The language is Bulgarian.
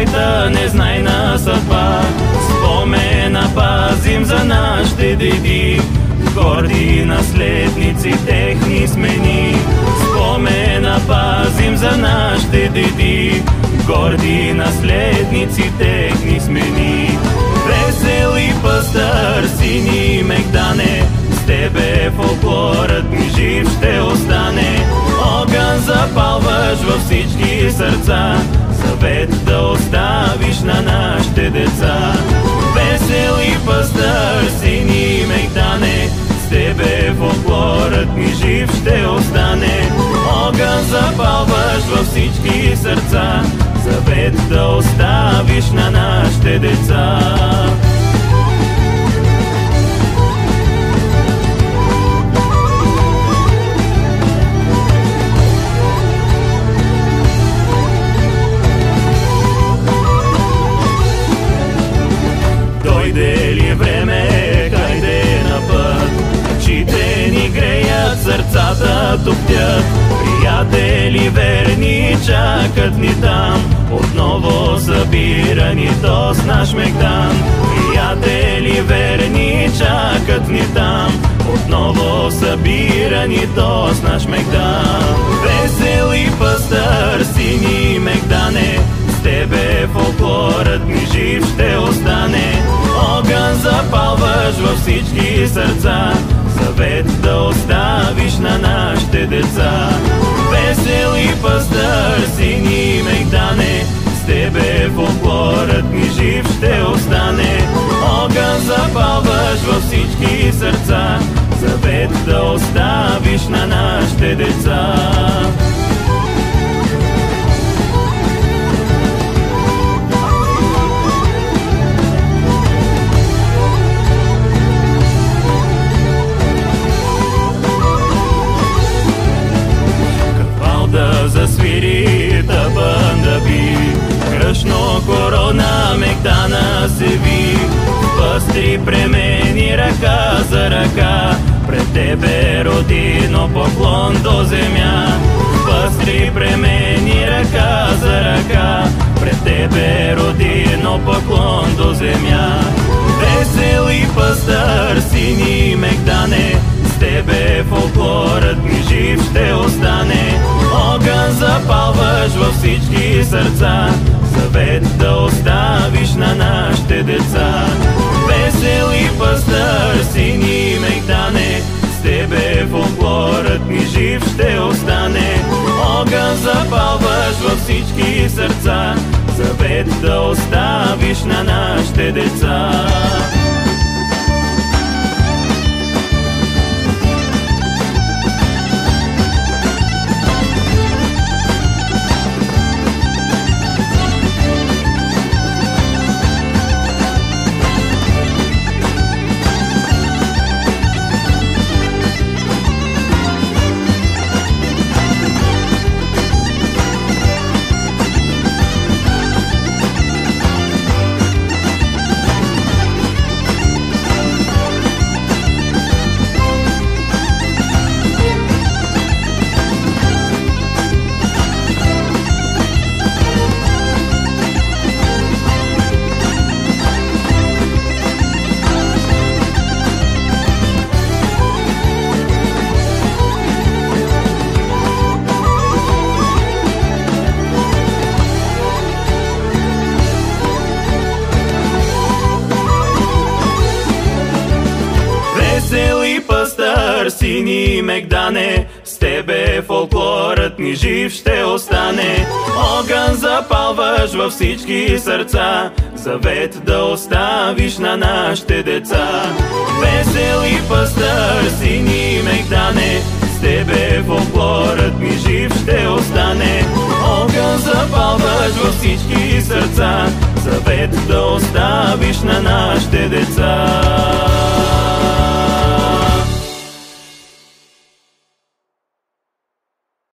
твоята незнайна съдба. Спомена пазим за нашите деди, горди наследници техни смени. Спомена пазим за нашите деди, горди наследници техни смени. Весели пастър, сини Мегдане, с тебе фолклорът ни жив ще остане. Огън запалваш във всички сърца, завет да оставиш на нашите деца. Весели пастър, сини Мегдане, с тебе фолклорът ни жив ще остане. Огън запалваш във всички сърца, завет да оставиш на нашите деца. Дойде ли време, хайде на път, очите ни греят, сърцата топтят. Приятели верни чакат ни там, отново събирани то с наш Мегдан. Приятели верни чакат ни там, отново събирани то с наш Мегдан. Весели пастър, сини Мегдане, с тебе фолклорът ни жив ще остане. Огън запалваш във всички сърца, завет да оставиш на нашите деца. Весели пастър, сини Мегдане, с тебе фолклорът ни жив ще остане. Огън запалваш във всички сърца, завет да оставиш на нашите деца. Засвири табън да би, кръшно корона Мегдана се ви. Пъстри премени ръка за ръка, пред тебе родино поклон до земя. Пъстри премени ръка за ръка, пред тебе родино поклон до земя. Весели пастър, сини Мегдане, с тебе фолклорът ни жив ще остане. Огън запалваш във всички сърца, завет да оставиш на нашите деца. Весели пастър, сини Мегдане, с тебе фолклорът ни жив ще остане. Огън запалваш във всички сърца, завет да оставиш на нашите деца. Весели пастър, сини Мегдане, с тебе фолклорът ни жив ще остане. Огън запалваш във всички сърца, завет да оставиш на нашите деца. Весели пастър, сини Мегдане, с тебе фолклорът ни жив ще остане. Огън запалваш във всички сърца, завет да оставиш на нашите деца.